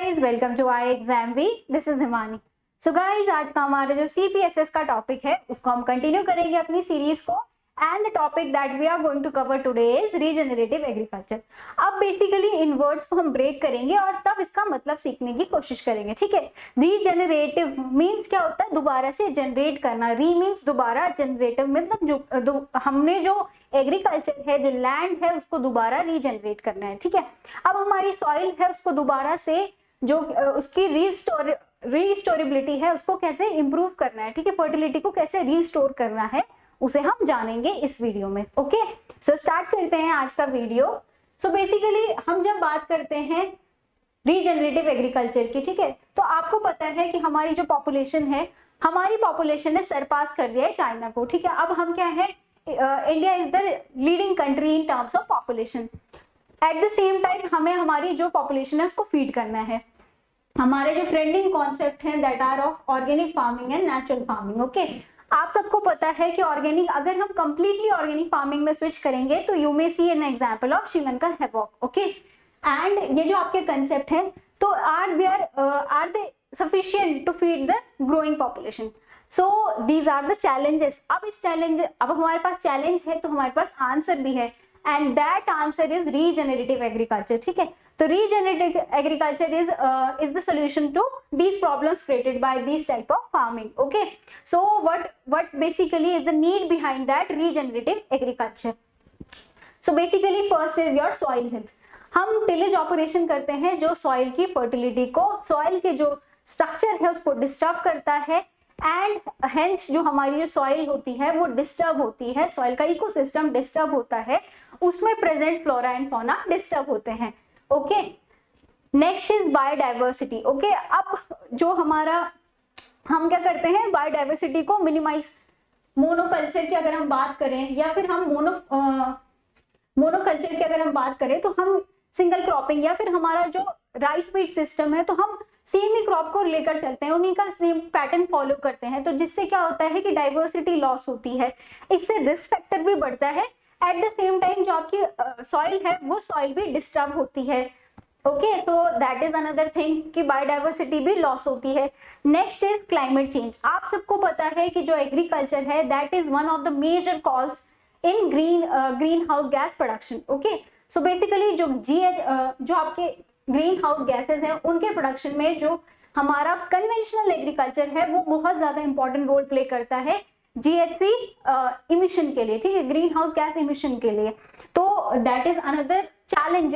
Guys, welcome to I exam V. This is Himani. So guys, आज का हमारा जो CPSS का टॉपिक है उसको हम कंटिन्यू करेंगे अपनी सीरीज को। And the topic that we are going to cover today is regenerative agriculture. अब बेसिकली इन वर्ड्स को हम ब्रेक करेंगे और तब इसका मतलब सीखने की कोशिश करेंगे। ठीक है, रीजनरेटिव मीन्स क्या होता है? दोबारा से जनरेट करना। री मीन्स दोबारा, जनरेटिव मतलब हमने जो एग्रीकल्चर है, जो लैंड है, उसको दोबारा रीजनरेट करना है। ठीक है, अब हमारी सॉइल है उसको दोबारा से जो उसकी रीस्टोरेबिलिटी है उसको कैसे इंप्रूव करना है। ठीक है, फर्टिलिटी को कैसे रीस्टोर करना है उसे हम जानेंगे इस वीडियो में। ओके, सो स्टार्ट करते हैं आज का वीडियो। सो बेसिकली हम जब बात करते हैं रीजनरेटिव एग्रीकल्चर की, ठीक है, तो आपको पता है कि हमारी जो पॉपुलेशन है, हमारी पॉपुलेशन ने सरपास कर दिया है चाइना को। ठीक है, अब हम क्या है, India is the leading country in terms of population. Eight the same time हमें हमारी जो पॉपुलेशन है उसको फीड करना है। हमारे जो ट्रेंडिंग कॉन्सेप्ट हैं that are of organic farming and natural farming. Okay, आप सबको पता है कि ऑर्गेनिक, अगर हम कंप्लीटली ऑर्गेनिक फार्मिंग में स्विच करेंगे तो you may see an example of Sri Lanka havoc. Okay, and ये जो आपके कंसेप्ट हैं तो are they sufficient to feed the growing population? So these are the challenges. अब हमारे पास चैलेंज है तो हमारे पास आंसर भी है, and that answer is regenerative agriculture. ठीक है, तो regenerative agriculture is the solution to these problems created by these type of farming. Okay, so what basically is the need behind that regenerative agriculture? So basically first is your soil health. हम tillage operation करते हैं जो soil की fertility को, soil के जो structure है उसको डिस्टर्ब करता है, एंड हेंस जो हमारी जो सॉइल होती है वो डिस्टर्ब होती है, सॉइल का इकोसिस्टम डिस्टर्ब होता है, उसमें present flora and fauna disturb होते हैं। Okay, next is biodiversity. Okay, अब जो हमारा, हम क्या करते हैं, बायोडाइवर्सिटी को मिनिमाइज, मोनोकल्चर की अगर हम बात करें या फिर हम मोनोकल्चर की अगर हम बात करें तो हम सिंगल क्रॉपिंग या फिर हमारा जो राइस फीड सिस्टम है तो हम सेम ही क्रॉप को लेकर चलते हैं, उन्हीं का सेम पैटर्न फॉलो करते हैं, तो जिससे क्या होता है कि डाइवर्सिटी लॉस होती है, इससे रिस्क फैक्टर भी बढ़ता है। एट द सेम टाइम जो आपकी सॉइल है वो सॉइल भी डिस्टर्ब होती है। Okay, so that is another thing कि बायोडाइवर्सिटी भी लॉस होती है। Next is climate change. आप सबको पता है कि जो एग्रीकल्चर है that is one of the major cause in green house gas production. Okay, so basically जो आपके ग्रीन हाउस गैसेज हैं उनके प्रोडक्शन में जो हमारा कन्वेंशनल एग्रीकल्चर है वो बहुत ज्यादा इंपॉर्टेंट रोल प्ले करता है GHG इमिशन के लिए। ठीक है, ग्रीन हाउस गैस इमिशन के लिए, तो that is another challenge.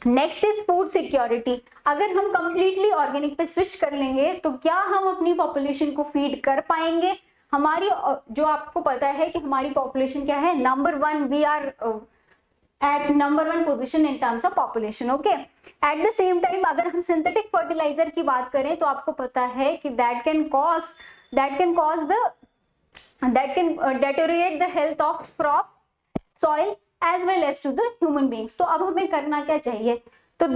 Next is food security. अगर हम कंप्लीटली ऑर्गेनिक पे स्विच कर लेंगे तो क्या हम अपनी पॉपुलेशन को फीड कर पाएंगे? हमारी जो आपको पता है कि हमारी पॉपुलेशन क्या है, number 1, we are at number 1 position in terms of population. Okay, at the same time अगर हम सिंथेटिक फर्टिलाइजर की बात करें तो आपको पता है कि that can deteriorate the health of crop, soil as well as to the human beings. तो अब हमें करना क्या चाहिए? तो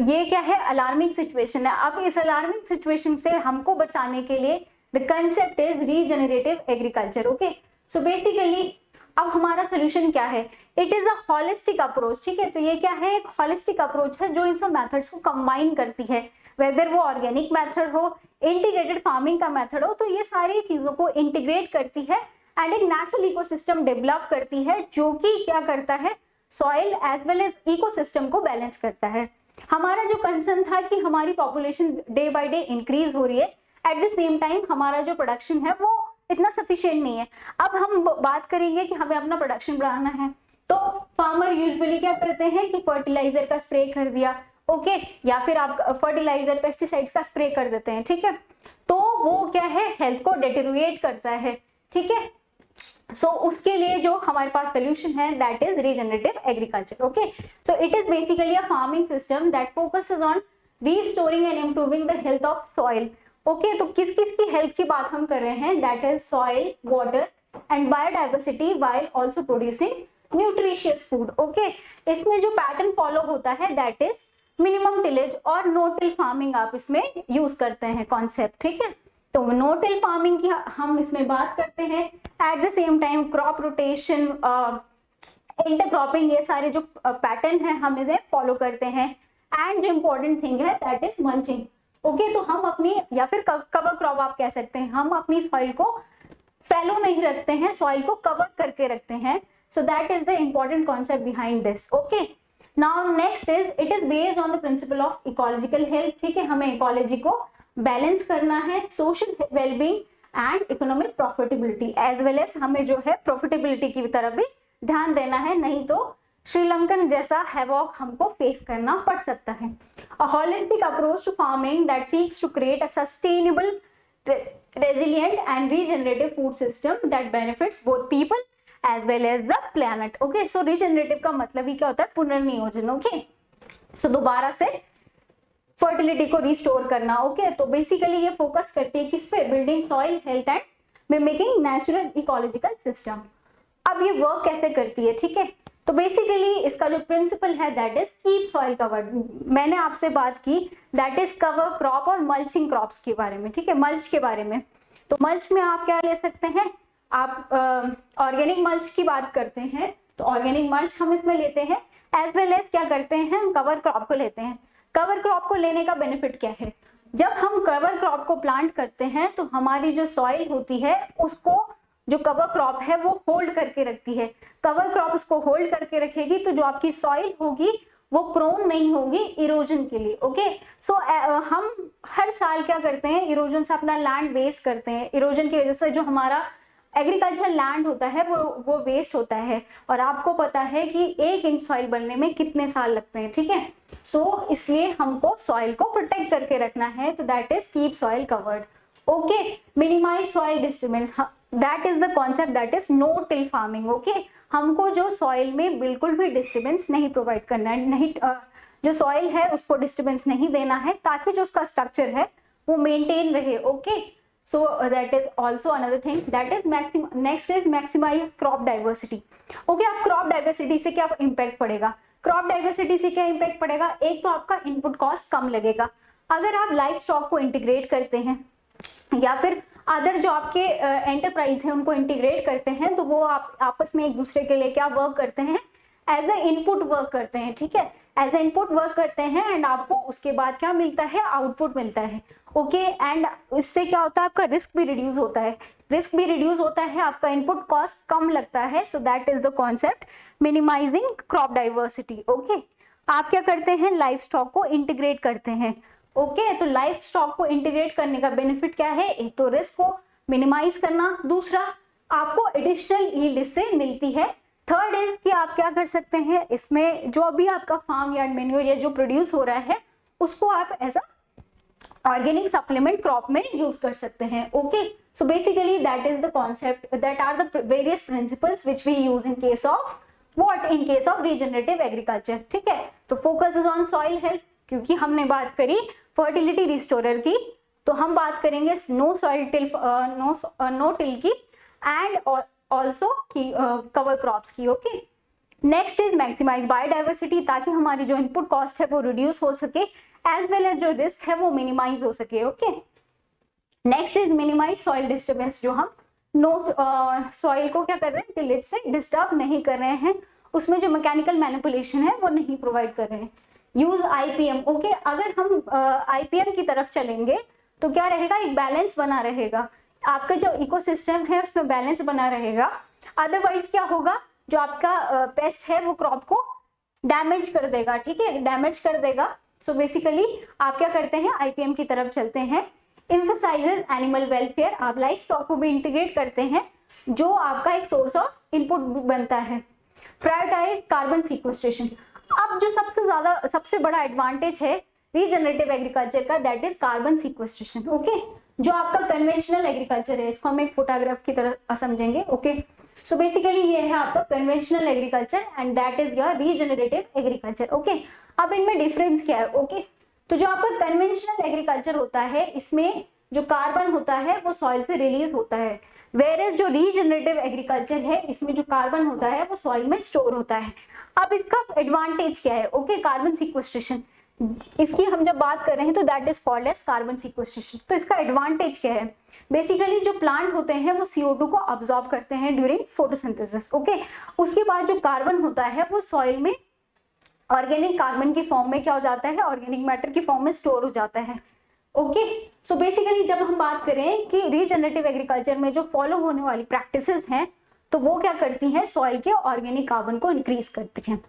ये क्या है, अलार्मिंग सिचुएशन है। अब इस अलार्मिंग सिचुएशन से हमको बचाने के लिए the concept is regenerative agriculture. Okay, so basically अब हमारा सोल्यूशन क्या है? It is a holistic approach. ठीक है, तो ये क्या है, एक होलिस्टिक अप्रोच है जो इन सब मेथड्स को कंबाइन करती है, वेदर वो ऑर्गेनिक मेथड हो, इंटीग्रेटेड फार्मिंग का मेथड हो, तो ये सारी चीजों को इंटीग्रेट करती है एंड एक नेचुरल इकोसिस्टम डेवलप करती है जो कि क्या करता है, soil as well as ecosystem को बैलेंस करता है। हमारा जो कंसर्न था कि हमारी population day by day increase हो रही है, एट द सेम टाइम हमारा जो प्रोडक्शन है वो इतना सफिशिएंट नहीं है। अब हम बात करेंगे कि हमें अपना प्रोडक्शन बढ़ाना है तो फार्मर यूजुअली क्या करते हैं कि फर्टिलाइजर का स्प्रे कर दिया, ओके, या फिर आप फर्टिलाइजर पेस्टिसाइड्स का स्प्रे कर देते हैं। ठीक है, तो वो क्या है, हेल्थ को डेटेरियोरेट करता है। ठीक है, सो उसके लिए जो हमारे पास सोल्यूशन है that is regenerative agriculture. Okay, so it is basically a farming system that focuses on restoring and improving the health of soil. Okay, तो किस किस की हेल्थ की बात हम कर रहे हैं? That is soil, water and biodiversity while also producing nutritious food. Okay, इसमें जो पैटर्न फॉलो होता है दैट इज मिनिमम टिलेज और नो टिल फार्मिंग आप इसमें यूज करते हैं कॉन्सेप्ट। ठीक है, तो नो टिल फार्मिंग की हम इसमें बात करते हैं। Eight the same time crop rotation, intercropping, ये सारे जो पैटर्न है हम इन्हें फॉलो करते हैं। एंड जो इम्पोर्टेंट थिंग है दैट इज मल्चिंग। ओके, तो हम अपनी, या फिर कवर क्रॉप आप कह सकते हैं, हम अपनी सॉइल को फैलो नहीं रखते हैं, सॉइल को कवर करके रखते हैं। So that is the important concept behind this. Okay, now next is it is based on the principle of ecological health. ठीक है, हमें इकोलॉजी को बैलेंस करना है, social wellbeing and economic profitability as well as हमें जो है profitability की तरफ भी ध्यान देना है, नहीं तो श्रीलंकन जैसा हैवॉक हमको फेस करना पड़ सकता है। A holistic approach to farming that seeks to create a sustainable, resilient and regenerative food system that benefits both people as well as the planet. Okay, so regenerative का मतलब ही क्या होता है? पुनर्नियोजन। ओके, so दोबारा से फर्टिलिटी को restore करना। Okay, तो बेसिकली ये फोकस करती है किस पे? Building soil health and mimicking natural ecological system. अब ये वर्क कैसे करती है? ठीक है, तो बेसिकली इसका जो प्रिंसिपल है that is keep soil covered. मैंने आपसे बात की दैट इज कवर क्रॉप और मल्चिंग क्रॉप्स के बारे में। ठीक है, मल्च के बारे में, तो मल्च में आप क्या ले सकते हैं? आप ऑर्गेनिक मल्च की बात करते हैं तो ऑर्गेनिक मल्च हम इसमें लेते हैं, एज वेल एज क्या करते हैं, हम कवर क्रॉप को लेते हैं। कवर क्रॉप को लेने का बेनिफिट क्या है? जब हम कवर क्रॉप को प्लांट करते हैं तो हमारी जो सॉइल होती है उसको जो कवर क्रॉप है वो होल्ड करके रखती है। कवर क्रॉप उसको होल्ड करके रखेगी तो जो आपकी सॉइल होगी वो प्रोन नहीं होगी इरोजन के लिए। ओके, सो हम हर साल क्या करते हैं? इरोजन से अपना लैंड वेस्ट करते हैं। इरोजन की वजह से जो हमारा एग्रीकल्चर लैंड होता है वो वेस्ट होता है, और आपको पता है कि 1 इंच सॉइल बनने में कितने साल लगते हैं। ठीक है, सो इसलिए हमको सॉइल को प्रोटेक्ट करके रखना है, तो that is keep soil covered. Okay, minimize soil disturbance, that is the concept that is no till farming. Okay, हमको जो सॉइल में बिल्कुल भी डिस्टर्बेंस नहीं प्रोवाइड करना है, नहीं जो सॉइल है उसको डिस्टर्बेंस नहीं देना है, ताकि जो उसका स्ट्रक्चर है वो मेंटेन रहे। Okay, so that is also another thing that is next is maximize crop diversity. Okay, अब क्रॉप डाइवर्सिटी से क्या इम्पैक्ट पड़ेगा? क्रॉप डाइवर्सिटी से क्या इम्पैक्ट पड़ेगा? एक तो आपका इनपुट कॉस्ट कम लगेगा। अगर आप लाइफ स्टॉक को इंटीग्रेट करते हैं या फिर अदर जो आपके एंटरप्राइज है उनको इंटीग्रेट करते हैं, तो वो आप आपस में एक दूसरे के लिए क्या वर्क करते हैं? एज ए इनपुट वर्क करते हैं। ठीक है, एज ए इनपुट वर्क करते हैं एंड आपको उसके बाद क्या मिलता है? आउटपुट मिलता है। ओके, एंड इससे क्या होता है? आपका रिस्क भी रिड्यूस होता है। रिस्क भी रिड्यूस होता है, आपका इनपुट कॉस्ट कम लगता है। So that is the concept minimizing crop diversity. Okay, आप क्या करते हैं? लाइफ स्टॉक को इंटीग्रेट करते हैं। ओके, तो लाइफ स्टॉक को इंटीग्रेट करने का बेनिफिट क्या है? एक तो रिस्क को मिनिमाइज करना, दूसरा आपको एडिशनल यील्ड इससे मिलती है। थर्ड इज कि आप क्या कर सकते हैं? इसमें जो अभी आपका फार्म यार्ड मैन्योर या जो प्रोड्यूस हो रहा है उसको आप as a organic supplement crop में यूज कर सकते हैं। Okay, so basically that is the concept, that are the various principles which we use in case of what? In case of regenerative agriculture. ठीक है, तो focus is on soil health, क्योंकि हमने बात करी फर्टिलिटी रिस्टोरर की, तो हम बात करेंगे no soil till no till की एंड ऑल्सो की कवर क्रॉप्स की। Okay, next is maximize biodiversity, ताकि हमारी जो इनपुट कॉस्ट है वो रिड्यूस हो सके, एज वेल एज जो रिस्क है वो मिनिमाइज हो सके। Okay, next is minimize soil disturbance, जो हम सॉइल को क्या कर रहे हैं? टिलेज से डिस्टर्ब नहीं कर रहे हैं, उसमें जो मैकेनिकल मैनिपुलेशन है वो नहीं प्रोवाइड कर रहे हैं। Use IPM. ओके, अगर हम आईपीएम की तरफ चलेंगे तो क्या रहेगा? एक बैलेंस बना रहेगा, आपका जो इकोसिस्टम है उसमें बैलेंस बना रहेगा। अदरवाइज क्या होगा? जो आपका पेस्ट है वो क्रॉप को डैमेज कर देगा। ठीक है, डैमेज कर देगा। सो बेसिकली आप क्या करते हैं? आईपीएम की तरफ चलते हैं। एम्फसाइजेस एनिमल वेलफेयर, आप लाइफ स्टॉक को भी इंटीग्रेट करते हैं जो आपका एक सोर्स ऑफ इनपुट बनता है। प्रायोरिटाइज कार्बन सिक्वेस्ट्रेशन, अब जो सबसे बड़ा एडवांटेज है रीजनरेटिव एग्रीकल्चर का that is carbon sequestration. Okay, जो आपका कन्वेंशनल एग्रीकल्चर है इसको हम एक फोटोग्राफ की तरह समझेंगे। ओके, सो बेसिकली ये है आपका conventional agriculture and that is your regenerative agriculture. Okay, अब इनमें डिफरेंस क्या है? ओके, तो जो आपका कन्वेंशनल एग्रीकल्चर होता है इसमें जो कार्बन होता है वो सॉइल से रिलीज होता है, वेयरएज जो रीजनरेटिव एग्रीकल्चर है इसमें जो कार्बन होता है वो सॉइल में स्टोर होता है। अब इसका एडवांटेज क्या है? ओके, कार्बन सिक्वेस्ट्रेशन, इसकी हम जब बात कर रहे हैं तो that is called as carbon sequestration. तो इसका एडवांटेज क्या है? बेसिकली जो प्लांट होते हैं वो CO2 को अब्सॉर्ब करते हैं ड्यूरिंग फोटोसिंथेसिस। ओके, उसके बाद जो कार्बन होता है वो सॉइल में ऑर्गेनिक कार्बन की फॉर्म में क्या हो जाता है, ऑर्गेनिक मैटर की फॉर्म में स्टोर हो जाता है। ओके, सो बेसिकली जब हम बात करें कि रीजनरेटिव एग्रीकल्चर में जो फॉलो होने वाली प्रैक्टिसेस हैं, तो वो क्या करती हैं, सॉइल के ऑर्गेनिक कार्बन को इंक्रीज करती हैं।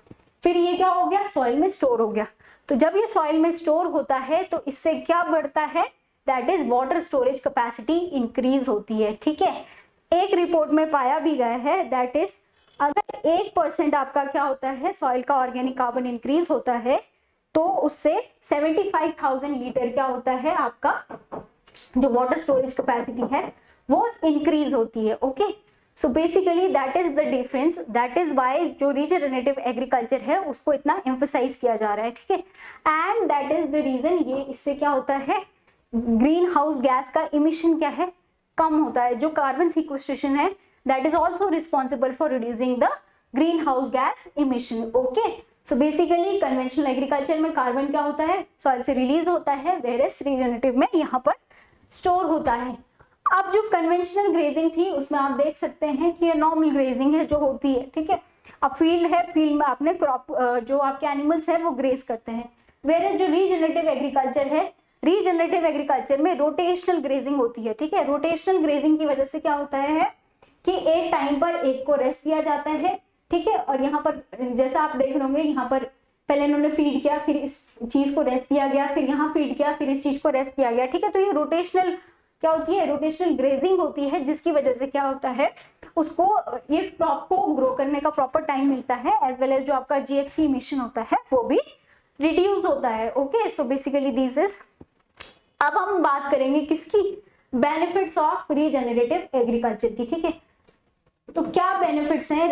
फिर ये क्या हो गया, सॉइल में स्टोर हो गया। तो जब ये सॉइल में स्टोर होता है तो इससे क्या बढ़ता है, that is water storage capacity increase होती है। ठीक है, एक रिपोर्ट में पाया भी गया है दैट इज अगर 1% आपका क्या होता है, सॉइल का ऑर्गेनिक कार्बन इंक्रीज होता है, तो उससे 75,000 लीटर क्या होता है, आपका जो वाटर स्टोरेज कैपेसिटी है वो इंक्रीज होती है। Okay, so basically that is the difference, that is why जो रीजनरेटिव एग्रीकल्चर है उसको इतना एम्फसाइज किया जा रहा है। ठीक है, and that is the reason, ये इससे क्या होता है, ग्रीन हाउस गैस का इमिशन क्या है, कम होता है। जो कार्बन सिक्वेस्ट्रेशन है that is also responsible for reducing the green house gas emission. Okay, so basically conventional agriculture में कार्बन क्या होता है, सॉइल से रिलीज होता है, वेयरएज रीजनरेटिव में यहाँ पर स्टोर होता है। अब जो कन्वेंशनल ग्रेजिंग थी उसमें आप देख सकते हैं कि ये नॉर्मल ग्रेजिंग है जो होती है। ठीक है, अब फील्ड है, फील्ड में आपने क्रॉप जो आपके एनिमल्स है वो ग्रेज करते हैं। वेयरएज जो रीजनरेटिव एग्रीकल्चर है, रीजनरेटिव एग्रीकल्चर में रोटेशनल ग्रेजिंग होती है। ठीक है, रोटेशनल ग्रेजिंग की वजह से क्या होता है कि एक टाइम पर एक को रेस्ट दिया जाता है। ठीक है, और यहाँ पर जैसा आप देख रहे होंगे, यहाँ पर पहले इन्होंने फीड किया, फिर इस चीज को रेस्ट दिया गया, फिर यहाँ फीड किया, फिर इस चीज को रेस्ट दिया गया। ठीक है, तो ये रोटेशनल क्या होती है, रोटेशनल ग्रेजिंग होती है, जिसकी वजह से क्या होता है, उसको इस क्रॉप को ग्रो करने का प्रॉपर टाइम मिलता है, एज वेल एज जो आपका जीएचसी इमिशन होता है वो भी रिड्यूस होता है। Okay, so basically this is, अब हम बात करेंगे किसकी, बेनिफिट्स ऑफ रीजनरेटिव एग्रीकल्चर की। ठीक है, तो क्या बेनिफिट्स हैं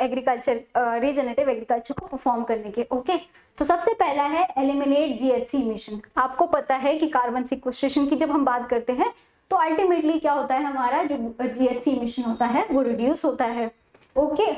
एग्रीकल्चर, रीजनरेटिव एग्रीकल्चर को परफॉर्म करने के। ओके, तो सबसे पहला है एलिमिनेट जीएचसी इमिशन। आपको पता है कि कार्बन सिक्वेस्ट्रेशन की जब हम बात करते हैं तो अल्टीमेटली क्या होता है, हमारा जो जीएचसी इमिशन होता है वो रिड्यूस होता है। Okay,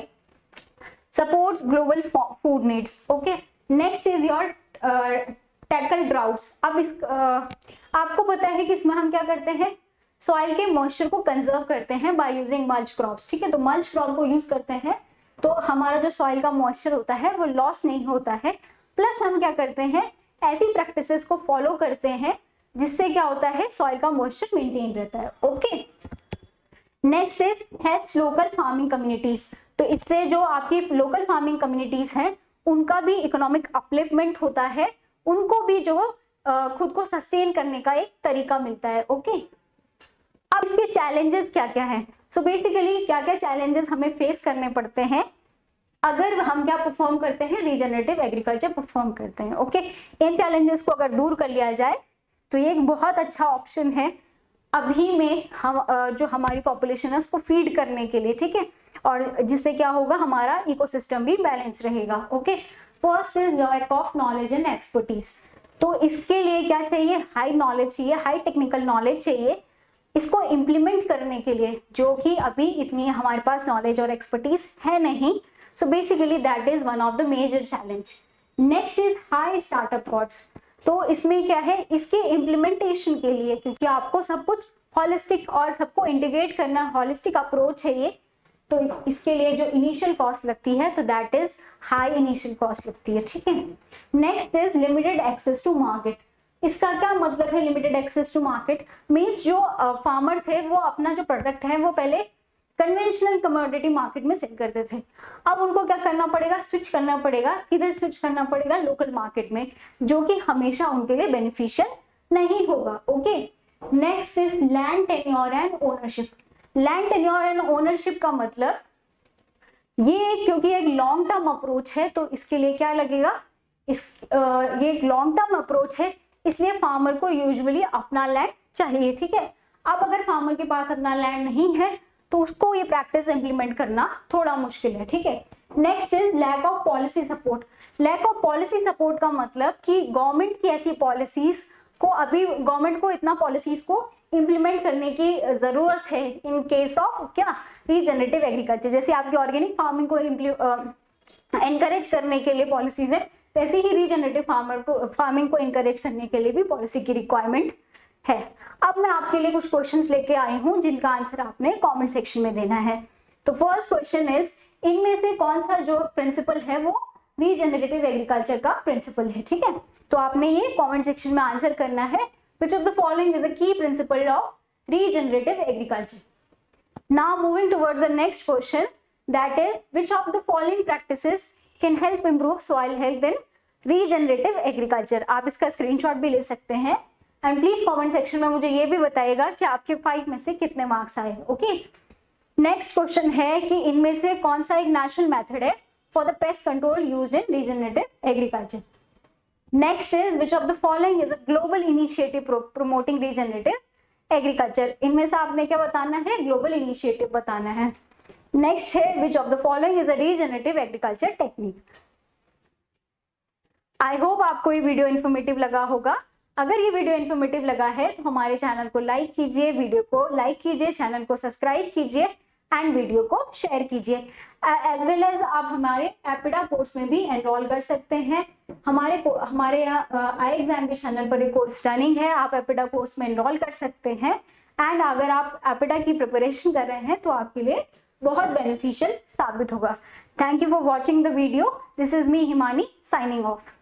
supports global food needs. Okay, next is your tackle droughts. अब इस आपको पता है कि इसमें हम क्या करते हैं, सॉइल के मॉइस्चर को कंजर्व करते हैं बाय यूजिंग मल्च क्रॉप्स। ठीक है, तो मल्च क्रॉप को यूज करते हैं तो हमारा जो सॉइल का मॉइस्चर होता है वो लॉस नहीं होता है। प्लस हम क्या करते हैं, ऐसी प्रैक्टिसेस को फॉलो करते हैं जिससे क्या होता है, सॉइल का मॉइस्चर मेंटेन रहता है। Okay, next is helps local farming communities. तो इससे जो आपकी लोकल फार्मिंग कम्युनिटीज हैं उनका भी इकोनॉमिक अपलिफ्टमेंट होता है, उनको भी जो खुद को सस्टेन करने का एक तरीका मिलता है। ओके, अब इसके चैलेंजेस क्या क्या हैं, सो बेसिकली क्या क्या चैलेंजेस हमें फेस करने पड़ते हैं अगर हम क्या परफॉर्म करते हैं, रीजनरेटिव एग्रीकल्चर परफॉर्म करते हैं। ओके, इन चैलेंजेस को अगर दूर कर लिया जाए तो ये एक बहुत अच्छा ऑप्शन है अभी में हम जो हमारी पॉपुलेशन है उसको फीड करने के लिए। ठीक है, और जिससे क्या होगा, हमारा इकोसिस्टम भी बैलेंस रहेगा। Okay, first is lack of knowledge and expertise. तो इसके लिए क्या चाहिए, हाई नॉलेज चाहिए, हाई टेक्निकल नॉलेज चाहिए इसको इम्प्लीमेंट करने के लिए, जो कि अभी इतनी हमारे पास नॉलेज और एक्सपर्टीज है नहीं। So basically that is one of the major challenge. Next is high startup cost. तो इसमें क्या है, इसके इम्प्लीमेंटेशन के लिए, क्योंकि आपको सब कुछ हॉलिस्टिक और सबको इंटीग्रेट करना, हॉलिस्टिक अप्रोच है ये, तो इसके लिए जो इनिशियल कॉस्ट लगती है तो that is high initial cost लगती है। ठीक है, next is limited access to market. इसका क्या मतलब है, limited access to market means जो फार्मर थे वो अपना जो प्रोडक्ट है वो पहले कन्वेंशनल कमोडिटी मार्केट में सेल करते थे, अब उनको क्या करना पड़ेगा, स्विच करना पड़ेगा। किधर स्विच करना पड़ेगा, लोकल मार्केट में, जो कि हमेशा उनके लिए बेनिफिशियल नहीं होगा। Okay, next is land tenure and ownership. Land tenure and ownership का मतलब ये, क्योंकि एक लॉन्ग टर्म अप्रोच है तो इसके लिए क्या लगेगा, ये एक लॉन्ग टर्म अप्रोच है, इसलिए फार्मर को यूजुअली अपना लैंड चाहिए। ठीक है, अब अगर फार्मर के पास अपना लैंड नहीं है तो उसको ये प्रैक्टिस इंप्लीमेंट करना थोड़ा मुश्किल है। ठीक है, next is lack of policy support. Lack of policy support का मतलब कि गवर्नमेंट की ऐसी पॉलिसीज को, अभी गवर्नमेंट को इतना पॉलिसीज को इंप्लीमेंट करने की जरूरत है इन केस ऑफ क्या, रीजनरेटिव एग्रीकल्चर। जैसे आपकी ऑर्गेनिक फार्मिंग को एनकरेज करने के लिए पॉलिसीज है, वैसे ही रीजनरेटिव फार्मिंग को एनकरेज करने के लिए भी पॉलिसी की रिक्वायरमेंट है। अब मैं आपके लिए कुछ क्वेश्चंस लेके आई हूं जिनका आंसर आपने कमेंट सेक्शन में देना है। तो फर्स्ट क्वेश्चन इज, इनमें से कौन सा जो प्रिंसिपल है वो रीजनरेटिव एग्रीकल्चर का प्रिंसिपल है, ठीक है। तो आपने ये कमेंट सेक्शन में आंसर करना है, which of the following is the key principle of regenerative agriculture. Now moving towards the next question, that is which of the following practices can help improve soil health in regenerative agriculture। आप इसका screenshot भी ले सकते हैं and please comment section में मुझे ये भी बताइएगा कि आपके 5 में से कितने मार्क्स आए। ओके, नेक्स्ट क्वेश्चन है कि इनमें से कौन सा एक नेशनल मेथड है for the pest control used in regenerative agriculture. Next is which of the following is a global initiative promoting regenerative agriculture. इनमें से आपने क्या बताना है, ग्लोबल इनिशिएटिव बताना है। नेक्स्ट है which of the following is a regenerative agriculture technique. I hope आपको ये वीडियो इन्फॉर्मेटिव लगा होगा। अगर ये वीडियो इन्फॉर्मेटिव लगा है तो हमारे चैनल को लाइक कीजिए, वीडियो को लाइक कीजिए, चैनल को सब्सक्राइब कीजिए एंड वीडियो को शेयर कीजिए। एज वेल एज आप हमारे एपिडा कोर्स में भी एनरोल कर सकते हैं। हमारे यहाँ आई एग्जाम के चैनल पर एक कोर्स रनिंग है, आप एपिडा कोर्स में एनरोल कर सकते हैं एंड अगर आप एपिडा की प्रिपरेशन कर रहे हैं तो आपके लिए बहुत बेनिफिशियल साबित होगा। Thank you for watching the video. This is me Himani signing off.